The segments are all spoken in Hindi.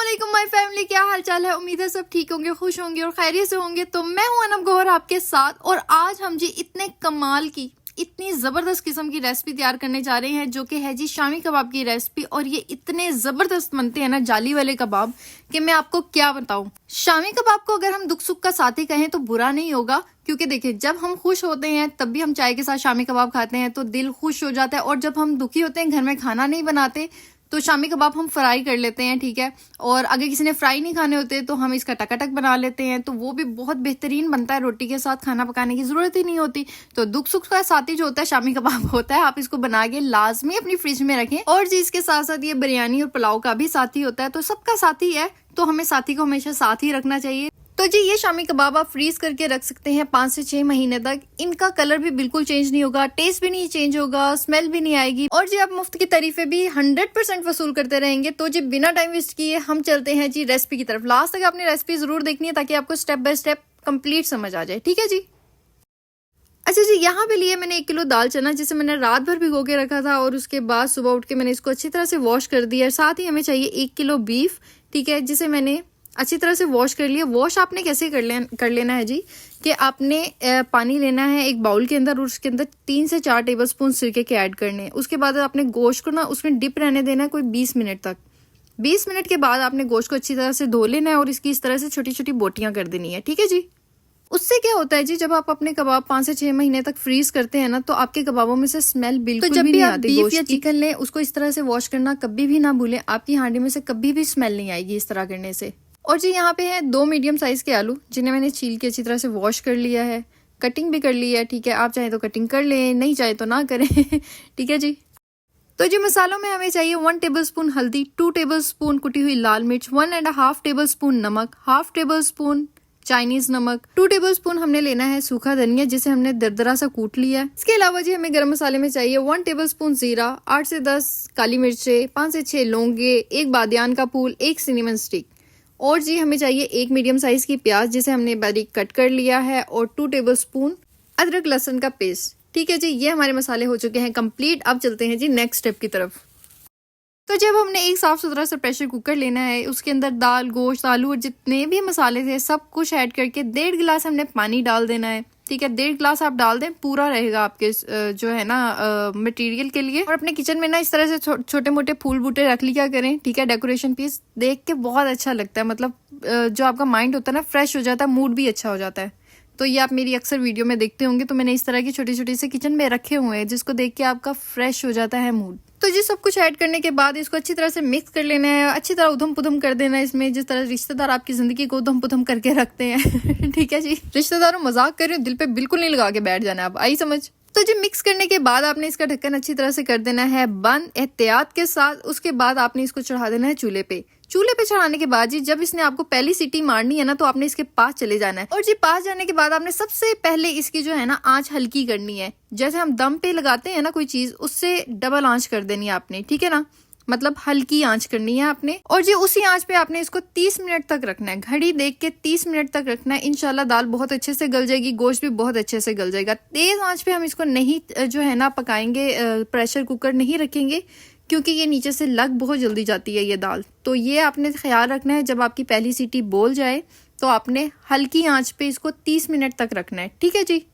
अस्सलामुअलैकुम माय फैमिली, क्या हाल चाल है। उम्मीद है सब ठीक होंगे, खुश होंगे और खैरियत से होंगे। तो मैं हूं अनम गौहर आपके साथ, और आज हम जी इतने कमाल की, इतनी ज़बरदस्त किस्म की रेसिपी तैयार करने जा रहे हैं, जो कि है जी शामी कबाब की रेसिपी। और ये इतने ज़बरदस्त बनते हैं ना जाली वाले कबाब, कि मैं आपको क्या बताऊं। शामी कबाब को अगर हम दुख सुख का साथी कहें तो बुरा नहीं होगा, क्योंकि देखिए जब हम खुश होते हैं तब भी हम चाय के साथ शामी कबाब खाते हैं तो दिल खुश हो जाता है, और जब हम दुखी होते हैं, घर में खाना नहीं बनाते, तो शामी कबाब हम फ्राई कर लेते हैं, ठीक है। और अगर किसी ने फ्राई नहीं खाने होते तो हम इसका टकाटक बना लेते हैं, तो वो भी बहुत बेहतरीन बनता है। रोटी के साथ खाना पकाने की जरूरत ही नहीं होती। तो दुख सुख का साथी जो होता है शामी कबाब होता है। आप इसको बना के लाजमी अपनी फ्रिज में रखें। और जी इसके साथ साथ ये बिरयानी और पुलाव का भी साथी होता है, तो सबका साथी है, तो हमें साथी को हमेशा साथ ही रखना चाहिए। तो जी ये शामी कबाब आप फ्रीज करके रख सकते हैं 5 से 6 महीने तक। इनका कलर भी बिल्कुल चेंज नहीं होगा, टेस्ट भी नहीं चेंज होगा, स्मेल भी नहीं आएगी, और जी आप मुफ्त की तारीफें भी 100% वसूल करते रहेंगे। तो जी बिना टाइम वेस्ट किए हम चलते हैं जी रेसिपी की तरफ। लास्ट तक आपने रेसिपी जरूर देखनी है, ताकि आपको स्टेप बाय स्टेप कंप्लीट समझ आ जाए, ठीक है जी। अच्छा जी, यहाँ पे लिए मैंने 1 किलो दाल चना, जिसे मैंने रात भर भिगो के रखा था, और उसके बाद सुबह उठ के मैंने इसको अच्छी तरह से वॉश कर दिया। साथ ही हमें चाहिए 1 किलो बीफ, ठीक है, जिसे मैंने अच्छी तरह से वॉश कर लिया। वॉश आपने कैसे कर लेना है जी, कि आपने पानी लेना है एक बाउल के अंदर, और उसके अंदर 3 से 4 टेबलस्पून सिरके के ऐड करने हैं। उसके बाद आपने गोश्त को ना उसमें डिप रहने देना है कोई 20 मिनट तक। 20 मिनट के बाद आपने गोश्त को अच्छी तरह से धो लेना है, और इसकी इस तरह से छोटी छोटी बोटियां कर देनी है, ठीक है जी। उससे क्या होता है जी, जब आप अपने कबाब 5 से 6 महीने तक फ्रीज करते हैं ना, तो आपके कबाबों में से स्मेल बिल्कुल भी नहीं आती। बीफ या चिकन लें, उसको इस तरह से वॉश करना कभी भी ना भूलें। आपकी हांडी में से कभी भी स्मेल नहीं आएगी इस तरह करने से। और जी यहाँ पे है 2 मीडियम साइज के आलू, जिन्हें मैंने छील के अच्छी तरह से वॉश कर लिया है, कटिंग भी कर ली है, ठीक है। आप चाहे तो कटिंग कर लें, नहीं चाहे तो ना करें ठीक है जी। तो जी मसालों में हमें चाहिए 1 टेबलस्पून हल्दी, 2 टेबलस्पून कुटी हुई लाल मिर्च, 1.5 टेबलस्पून नमक, 1/2 टेबलस्पून चाइनीज नमक, 2 टेबलस्पून हमने लेना है सूखा धनिया, जिसे हमने दरदरा सा कूट लिया है। इसके अलावा जी हमें गरम मसाले में चाहिए 1 टेबलस्पून जीरा, 8 से 10 काली मिर्चें, 5 से 6 लौंगे, 1 बादियान का फूल, 1 सिनेमन स्टिक। और जी हमें चाहिए 1 मीडियम साइज की प्याज, जिसे हमने बारीक कट कर लिया है, और 2 टेबलस्पून अदरक लहसुन का पेस्ट, ठीक है जी। ये हमारे मसाले हो चुके हैं कंप्लीट। अब चलते हैं जी नेक्स्ट स्टेप की तरफ। तो जब हमने एक साफ सुथरा सा प्रेशर कुकर लेना है, उसके अंदर दाल, गोश्त, आलू और जितने भी मसाले थे सब कुछ ऐड करके 1.5 गिलास हमने पानी डाल देना है, ठीक है। 1.5 गिलास आप डाल दें, पूरा रहेगा आपके जो है ना मटेरियल के लिए। और अपने किचन में ना इस तरह से छोटे मोटे फूल बूटे रख लिया करें, ठीक है। डेकोरेशन पीस देख के बहुत अच्छा लगता है, मतलब जो आपका माइंड होता है ना फ्रेश हो जाता है, मूड भी अच्छा हो जाता है। तो ये आप मेरी अक्सर वीडियो में देखते होंगे, तो मैंने इस तरह की छोटी छोटी से किचन में रखे हुए हैं, जिसको देख के आपका फ्रेश हो जाता है मूड। तो जी सब कुछ ऐड करने के बाद इसको अच्छी तरह से मिक्स कर लेना है, अच्छी तरह उधम पुधम कर देना है इसमें, जिस तरह रिश्तेदार आपकी जिंदगी को उधम पुधम करके रखते हैं ठीक है जी। रिश्तेदारों मजाक कर रहे हो, दिल पे बिल्कुल नहीं लगा के बैठ जाना, आप आई समझ। तो जी मिक्स करने के बाद आपने इसका ढक्कन अच्छी तरह से कर देना है बंद, एहतियात के साथ। उसके बाद आपने इसको चढ़ा देना है चूल्हे पे। चूल्हे पे चढ़ाने के बाद जी जब इसने आपको पहली सीटी मारनी है ना, तो आपने इसके पास चले जाना है। और जी पास जाने के बाद आपने सबसे पहले इसकी जो है ना आंच हल्की करनी है। जैसे हम दम पे लगाते हैं ना कोई चीज, उससे डबल आंच कर देनी है आपने, ठीक है ना, मतलब हल्की आंच करनी है आपने। और जी उसी आंच पे आपने इसको 30 मिनट तक रखना है, घड़ी देख के 30 मिनट तक रखना है। इंशाल्लाह दाल बहुत अच्छे से गल जाएगी, गोश्त भी बहुत अच्छे से गल जाएगा। तेज आंच पे हम इसको नहीं जो है ना पकाएंगे, प्रेशर कुकर नहीं रखेंगे, क्योंकि ये नीचे से लग बहुत जल्दी जाती है ये दाल। तो ये आपने ख्याल रखना है, जब आपकी पहली सीटी बोल जाए तो आपने हल्की आंच पे इसको 30 मिनट तक रखना है, ठीक है जी।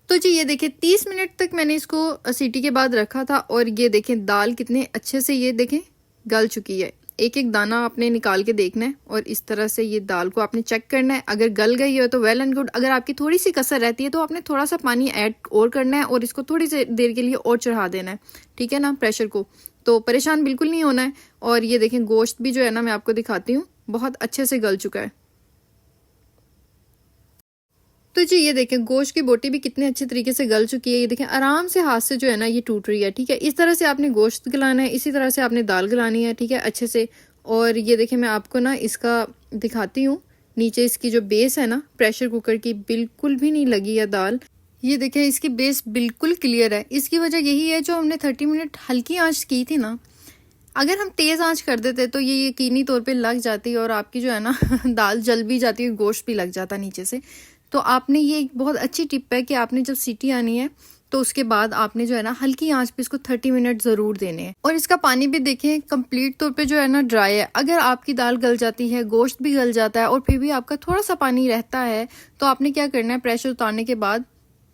तो जी ये देखें 30 मिनट तक मैंने इसको सीटी के बाद रखा था, और ये देखें दाल कितने अच्छे से ये देखें गल चुकी है। एक एक दाना आपने निकाल के देखना है, और इस तरह से ये दाल को आपने चेक करना है। अगर गल गई हो तो वेल एंड गुड, अगर आपकी थोड़ी सी कसर रहती है तो आपने थोड़ा सा पानी ऐड और करना है, और इसको थोड़ी सी देर के लिए और चढ़ा देना है, ठीक है ना, प्रेशर को। तो परेशान बिल्कुल नहीं होना है। और ये देखें गोश्त भी जो है ना, मैं आपको दिखाती हूँ, बहुत अच्छे से गल चुका है। तो जी ये देखें गोश्त की बोटी भी कितने अच्छे तरीके से गल चुकी है। ये देखें आराम से हाथ से जो है ना ये टूट रही है, ठीक है। इस तरह से आपने गोश्त गलाना है, इसी तरह से आपने दाल गलानी है, ठीक है, अच्छे से। और ये देखें मैं आपको ना इसका दिखाती हूँ, नीचे इसकी जो बेस है ना प्रेशर कुकर की, बिल्कुल भी नहीं लगी है दाल। ये देखें इसकी बेस बिल्कुल क्लियर है। इसकी वजह यही है, जो हमने 30 मिनट हल्की आंच की थी ना, अगर हम तेज आंच कर देते तो ये यकीनी तौर पे लग जाती, और आपकी जो है ना दाल जल भी जाती है, गोश्त भी लग जाता नीचे से। तो आपने ये एक बहुत अच्छी टिप है कि आपने जब सीटी आनी है तो उसके बाद आपने जो है ना हल्की आंच पे इसको 30 मिनट ज़रूर देने हैं। और इसका पानी भी देखें कंप्लीट तौर पे जो है ना ड्राई है। अगर आपकी दाल गल जाती है, गोश्त भी गल जाता है और फिर भी आपका थोड़ा सा पानी रहता है, तो आपने क्या करना है, प्रेशर उतारने के बाद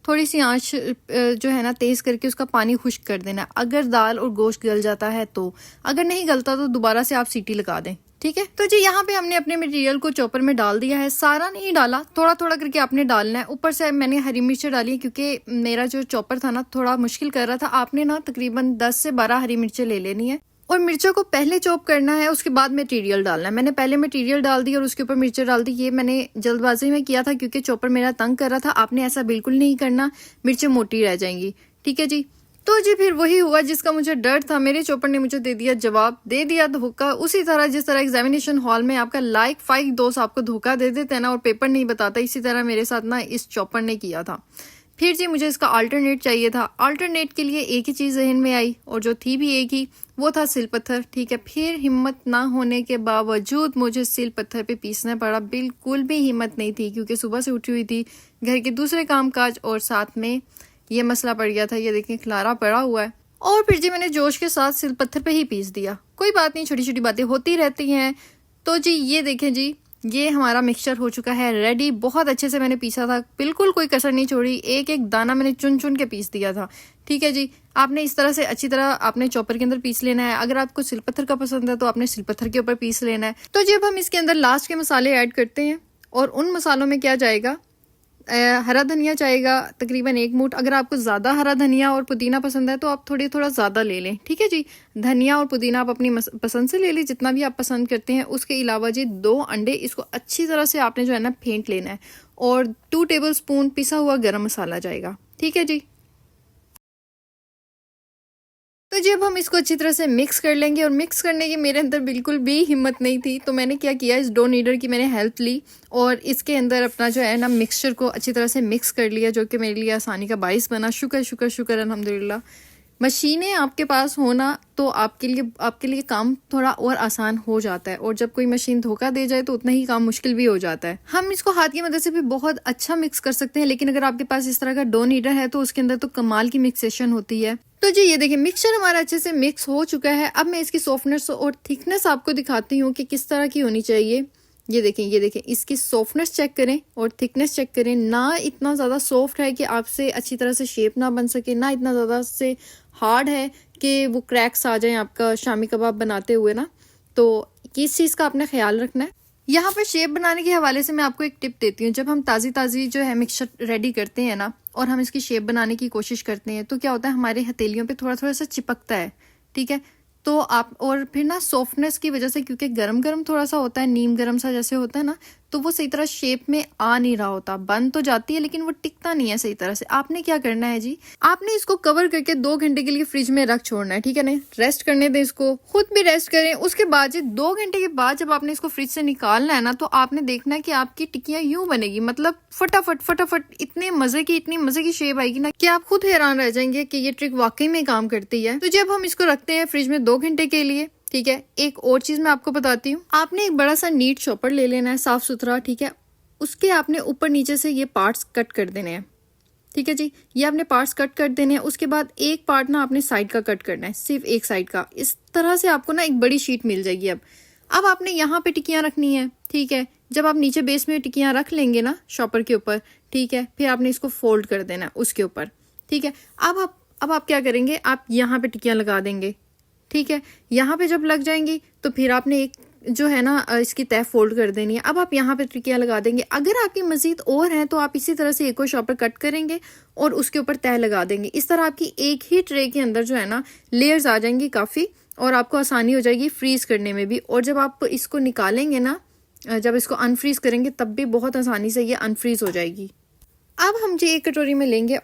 थोड़ी सी आंच जो है ना तेज़ करके उसका पानी खुश्क कर देना। अगर दाल और गोश्त गल जाता है तो, अगर नहीं गलता तो दोबारा से आप सीटी लगा दें, ठीक है। तो जी यहाँ पे हमने अपने मटेरियल को चॉपर में डाल दिया है, सारा नहीं डाला, थोड़ा थोड़ा करके आपने डालना है। ऊपर से मैंने हरी मिर्च डाली है क्योंकि मेरा जो चॉपर था ना थोड़ा मुश्किल कर रहा था। आपने ना तकरीबन 10 से 12 हरी मिर्चें ले लेनी है और मिर्चों को पहले चॉप करना है, उसके बाद मटेरियल डालना है। मैंने पहले मटेरियल डाल दी और उसके ऊपर मिर्चें डाल दी। ये मैंने जल्दबाजी में किया था क्योंकि चॉपर मेरा तंग कर रहा था। आपने ऐसा बिल्कुल नहीं करना, मिर्चें मोटी रह जाएंगी, ठीक है जी। तो जी फिर वही हुआ जिसका मुझे डर था, मेरे चॉपर ने मुझे दे दिया जवाब, दे दिया धोखा। उसी तरह जिस तरह एग्जामिनेशन हॉल में आपका लाइक 5 दोस्त आपको धोखा दे देते हैं ना और पेपर नहीं बताता, इसी तरह मेरे साथ ना इस चॉपर ने किया था। फिर जी मुझे इसका अल्टरनेट चाहिए था। अल्टरनेट के लिए एक ही चीज़ जहन में आई और जो थी भी एक ही, वो था सिल पत्थर, ठीक है। फिर हिम्मत ना होने के बावजूद मुझे सिल पत्थर पे पीसना पड़ा। बिल्कुल भी हिम्मत नहीं थी क्योंकि सुबह से उठी हुई थी, घर के दूसरे कामकाज और साथ में ये मसला पड़ गया था। ये देखें खलारा पड़ा हुआ है। और फिर जी मैंने जोश के साथ सिल पत्थर पे ही पीस दिया। कोई बात नहीं, छोटी छोटी बातें होती रहती हैं। तो जी ये देखें जी, ये हमारा मिक्सचर हो चुका है रेडी। बहुत अच्छे से मैंने पीसा था, बिल्कुल कोई कसर नहीं छोड़ी, एक एक दाना मैंने चुन चुन के पीस दिया था, ठीक है जी। आपने इस तरह से अच्छी तरह आपने चॉपर के अंदर पीस लेना है। अगर आपको सिलपत्थर का पसंद है तो आपने सिलपत्थर के ऊपर पीस लेना है। तो जब हम इसके अंदर लास्ट के मसाले ऐड करते हैं और उन मसालों में क्या जाएगा, हरा धनिया जाएगा तकरीबन 1 मुठ। अगर आपको ज़्यादा हरा धनिया और पुदीना पसंद है तो आप थोड़ा ज़्यादा ले लें, ठीक है जी। धनिया और पुदीना आप अपनी पसंद से ले लें, जितना भी आप पसंद करते हैं। उसके अलावा जी 2 अंडे, इसको अच्छी तरह से आपने जो है ना फेंट लेना है। और 2 टेबलस्पून पिसा हुआ गरम मसाला जाएगा, ठीक है जी। तो जब हम इसको अच्छी तरह से मिक्स कर लेंगे, और मिक्स करने की मेरे अंदर बिल्कुल भी हिम्मत नहीं थी, तो मैंने क्या किया, इस डो नीडर की मैंने हेल्प ली और इसके अंदर अपना जो है ना मिक्सचर को अच्छी तरह से मिक्स कर लिया, जो कि मेरे लिए आसानी का बाइस बना। शुक्र शुक्र शुक्र अल्हम्दुलिल्लाह। मशीनें आपके पास होना तो आपके लिए काम थोड़ा और आसान हो जाता है, और जब कोई मशीन धोखा दे जाए तो उतना ही काम मुश्किल भी हो जाता है। हम इसको हाथ की मदद से भी बहुत अच्छा मिक्स कर सकते हैं, लेकिन अगर आपके पास इस तरह का डो नीडर है तो उसके अंदर तो कमाल की मिक्सेशन होती है। तो जी ये देखिए मिक्सचर हमारा अच्छे से मिक्स हो चुका है। अब मैं इसकी सॉफ्टनेस और थिकनेस आपको दिखाती हूँ कि किस तरह की होनी चाहिए। ये देखें इसकी सॉफ्टनेस चेक करें और थिकनेस चेक करें। ना इतना ज़्यादा सॉफ्ट है कि आपसे अच्छी तरह से शेप ना बन सके, ना इतना ज़्यादा से हार्ड है कि वो क्रैक्स आ जाएं आपका शामी कबाब बनाते हुए ना। तो किस चीज़ का आपने ख्याल रखना है। यहाँ पर शेप बनाने के हवाले से मैं आपको एक टिप देती हूँ। जब हम ताज़ी जो है मिक्सचर रेडी करते हैं ना और हम इसकी शेप बनाने की कोशिश करते हैं तो क्या होता है, हमारे हथेलियों पे थोड़ा थोड़ा सा चिपकता है, ठीक है। तो आप और फिर ना सॉफ्टनेस की वजह से, क्योंकि गरम गरम थोड़ा सा होता है, नीम गरम सा जैसे होता है ना, तो वो सही तरह शेप में आ नहीं रहा होता। बन तो जाती है लेकिन वो टिकता नहीं है सही तरह से। आपने क्या करना है जी, आपने इसको कवर करके 2 घंटे के लिए फ्रिज में रख छोड़ना है, ठीक है ना। रेस्ट करने दें इसको, खुद भी रेस्ट करें। उसके बाद जी 2 घंटे के बाद जब आपने इसको फ्रिज से निकालना है ना, तो आपने देखना है कि आपकी टिक्कियां यूं बनेगी, मतलब फटाफट इतनी मजे की शेप आएगी ना कि आप खुद हैरान रह जाएंगे कि ये ट्रिक वाकई में काम करती है। तो जब हम इसको रखते हैं फ्रिज में 2 घंटे के लिए, ठीक है, एक और चीज मैं आपको बताती हूँ। आपने एक बड़ा सा नीट चॉपर ले लेना है, साफ सुथरा, ठीक है। उसके आपने ऊपर नीचे से ये पार्ट्स कट कर देने हैं, ठीक है जी। ये आपने पार्ट्स कट कर देने हैं। उसके बाद एक पार्ट ना आपने साइड का कट करना है, सिर्फ एक साइड का। इस तरह से आपको ना एक बड़ी शीट मिल जाएगी। अब आपने यहाँ पे टिक्कियां रखनी है, ठीक है। जब आप नीचे बेस में टिक्कियां रख लेंगे ना शॉपर के ऊपर, ठीक है, फिर आपने इसको फोल्ड कर देना है उसके ऊपर, ठीक है। अब आप क्या करेंगे, आप यहाँ पे टिक्कियां लगा देंगे, ठीक है। यहाँ पे जब लग जाएंगी तो फिर आपने एक जो है ना इसकी तह फोल्ड कर देनी है। अब आप यहाँ पे टिक्कियां लगा देंगे। अगर आपकी मजीद और हैं तो आप इसी तरह से एक और शॉपर कट करेंगे और उसके ऊपर तह लगा देंगे। इस तरह आपकी एक ही ट्रे के अंदर जो है ना लेयर्स आ जाएंगी काफ़ी, और आपको आसानी हो जाएगी फ्रीज करने में भी। और जब आप इसको निकालेंगे ना, जब इसको अनफ्रीज करेंगे तब भी बहुत आसानी से ये अनफ्रीज हो जाएगी। अब हम जी एक कटोरी में लेंगे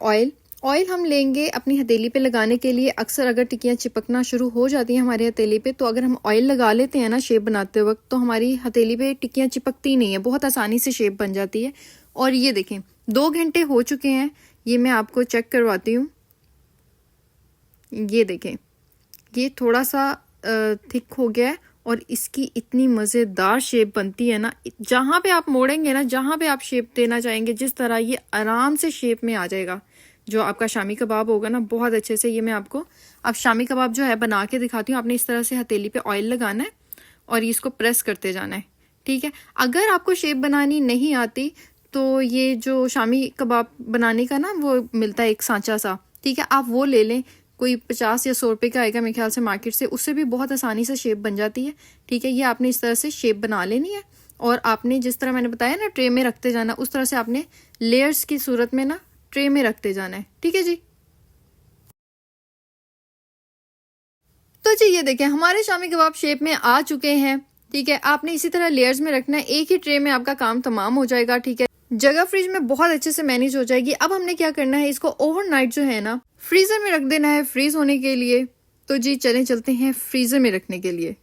ऑयल हम लेंगे अपनी हथेली पे लगाने के लिए। अक्सर अगर टिक्कियां चिपकना शुरू हो जाती हैं हमारी हथेली पे, तो अगर हम ऑयल लगा लेते हैं ना शेप बनाते वक्त, तो हमारी हथेली पे टिक्कियां चिपकती नहीं है, बहुत आसानी से शेप बन जाती है। और ये देखें 2 घंटे हो चुके हैं, ये मैं आपको चेक करवाती हूँ। ये देखें ये थोड़ा सा थिक हो गया है और इसकी इतनी मज़ेदार शेप बनती है ना। जहाँ पे आप मोड़ेंगे ना, जहाँ पे आप शेप देना चाहेंगे, जिस तरह ये आराम से शेप में आ जाएगा। जो आपका शामी कबाब होगा ना, बहुत अच्छे से ये मैं आपको अब शामी कबाब जो है बना के दिखाती हूँ। आपने इस तरह से हथेली पे ऑयल लगाना है और इसको प्रेस करते जाना है, ठीक है। अगर आपको शेप बनानी नहीं आती तो ये जो शामी कबाब बनाने का ना वो मिलता है एक सांचा सा, ठीक है, आप वो ले लें। कोई 50 या 100 रुपये का आएगा मेरे ख्याल से मार्केट से, उससे भी बहुत आसानी से शेप बन जाती है, ठीक है। ये आपने इस तरह से शेप बना लेनी है और आपने जिस तरह मैंने बताया ना ट्रे में रखते जाना, उस तरह से आपने लेयर्स की सूरत में ना ट्रे में रखते जाना है, ठीक है जी। तो जी ये देखें हमारे शामी कबाब शेप में आ चुके हैं, ठीक है। आपने इसी तरह लेयर्स में रखना है, एक ही ट्रे में आपका काम तमाम हो जाएगा, ठीक है। जगह फ्रिज में बहुत अच्छे से मैनेज हो जाएगी। अब हमने क्या करना है, इसको ओवरनाइट जो है ना फ्रीजर में रख देना है फ्रीज होने के लिए। तो जी चलते हैं फ्रीजर में रखने के लिए।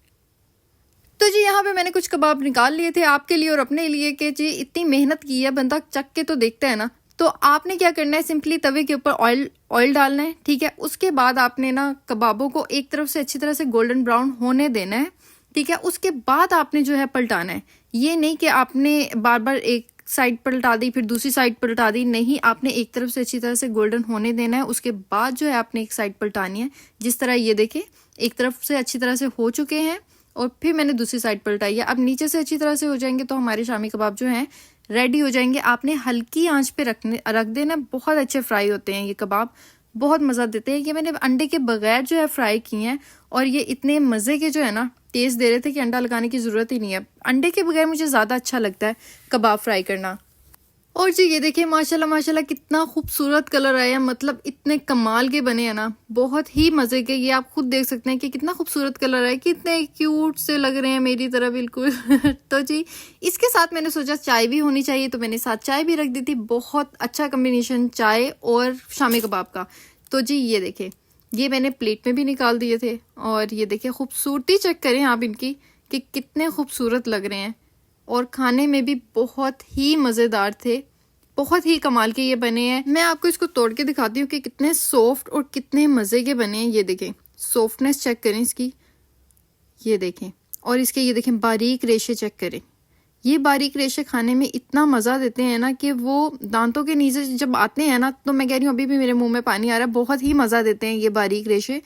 तो जी यहाँ पे मैंने कुछ कबाब निकाल लिए थे आपके लिए और अपने लिए कि जी इतनी मेहनत की है, बंदा चख के तो देखता है ना। तो आपने क्या करना है, सिंपली तवे के ऊपर ऑयल डालना है, ठीक है। उसके बाद आपने ना कबाबों को एक तरफ से अच्छी तरह से गोल्डन ब्राउन होने देना है, ठीक है। उसके बाद आपने जो है पलटाना है। ये नहीं कि आपने बार बार एक साइड पलटा दी फिर दूसरी साइड पलटा दी, नहीं, आपने एक तरफ से अच्छी तरह से गोल्डन होने देना है। उसके बाद जो है आपने एक साइड पलटानी है, जिस तरह ये देखें एक तरफ से अच्छी तरह से हो चुके हैं और फिर मैंने दूसरी साइड पलटाई है। अब नीचे से अच्छी तरह से हो जाएंगे तो हमारे शामी कबाब जो हैं रेडी हो जाएंगे। आपने हल्की आंच पे रख देना, बहुत अच्छे फ्राई होते हैं ये कबाब, बहुत मज़ा देते हैं। ये मैंने अंडे के बगैर जो है फ्राई किए हैं और ये इतने मज़े के जो है ना टेस्ट दे रहे थे कि अंडा लगाने की ज़रूरत ही नहीं है। अंडे के बगैर मुझे ज़्यादा अच्छा लगता है कबाब फ्राई करना। और जी ये देखिए माशाल्लाह माशाल्लाह कितना खूबसूरत कलर आया, मतलब इतने कमाल के बने हैं ना, बहुत ही मज़े के। ये आप खुद देख सकते हैं कि कितना खूबसूरत कलर है, कितने क्यूट से लग रहे हैं मेरी तरह बिल्कुल। तो जी इसके साथ मैंने सोचा चाय भी होनी चाहिए तो मैंने साथ चाय भी रख दी थी। बहुत अच्छा कम्बिनेशन चाय और शामी कबाब का। तो जी ये देखें ये मैंने प्लेट में भी निकाल दिए थे और ये देखिए खूबसूरती चेक करें आप इनकी कि कितने खूबसूरत लग रहे हैं और खाने में भी बहुत ही मज़ेदार थे, बहुत ही कमाल के ये बने हैं। मैं आपको इसको तोड़ के दिखाती हूँ कि कितने सॉफ्ट और कितने मज़े के बने हैं। ये देखें सॉफ्टनेस चेक करें इसकी, ये देखें, और इसके ये देखें बारीक रेशे चेक करें। ये बारीक रेशे खाने में इतना मज़ा देते हैं ना कि वो दांतों के नीचे जब आते हैं ना, तो मैं कह रही हूँ अभी भी मेरे मुंह में पानी आ रहा है। बहुत ही मज़ा देते हैं ये बारीक रेशे,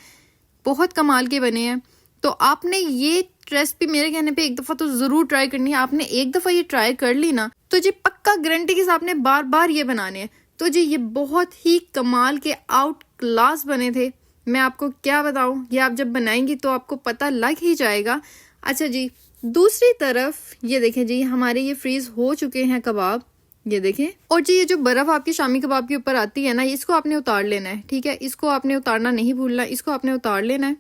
बहुत कमाल के बने हैं। तो आपने ये रेसिपी मेरे कहने पे एक दफ़ा तो ज़रूर ट्राई करनी है। आपने एक दफ़ा ये ट्राई कर ली ना तो जी पक्का गारंटी के साथ आपने बार बार ये बनाने हैं। तो जी ये बहुत ही कमाल के आउट क्लास बने थे, मैं आपको क्या बताऊं, ये आप जब बनाएंगी तो आपको पता लग ही जाएगा। अच्छा जी दूसरी तरफ ये देखें जी हमारे ये फ्रीज हो चुके हैं कबाब, ये देखें। और जी ये जो बर्फ़ आपकी शामी कबाब के ऊपर आती है ना, इसको आपने उतार लेना है, ठीक है। इसको आपने उतारना नहीं भूलना, इसको आपने उतार लेना है।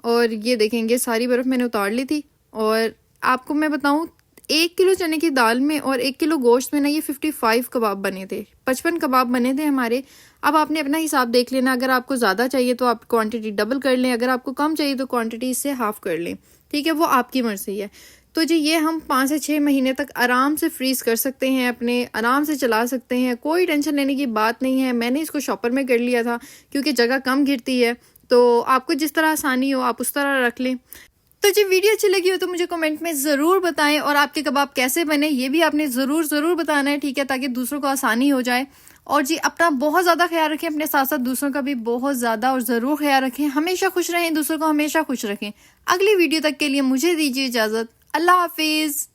और ये देखेंगे सारी बर्फ़ मैंने उतार ली थी। और आपको मैं बताऊं 1 किलो चने की दाल में और 1 किलो गोश्त में ना ये 55 कबाब बने थे, 55 कबाब बने थे हमारे। अब आपने अपना हिसाब देख लेना, अगर आपको ज़्यादा चाहिए तो आप क्वांटिटी डबल कर लें, अगर आपको कम चाहिए तो क्वांटिटी इससे हाफ़ कर लें, ठीक है, वो आपकी मर्ज़ी है। तो जी ये हम 5 से 6 महीने तक आराम से फ्रीज़ कर सकते हैं, अपने आराम से चला सकते हैं, कोई टेंशन लेने की बात नहीं है। मैंने इसको शॉपर में कर लिया था क्योंकि जगह कम घिरती है, तो आपको जिस तरह आसानी हो आप उस तरह रख लें। तो जी वीडियो अच्छी लगी हो तो मुझे कमेंट में ज़रूर बताएं और आपके कबाब कैसे बने ये भी आपने ज़रूर बताना है, ठीक है, ताकि दूसरों को आसानी हो जाए। और जी अपना बहुत ज़्यादा ख्याल रखें, अपने साथ साथ दूसरों का भी बहुत ज़्यादा और ज़रूर ख्याल रखें। हमेशा खुश रहें, दूसरों को हमेशा खुश रखें। अगली वीडियो तक के लिए मुझे दीजिए इजाज़त। अल्लाह हाफिज़।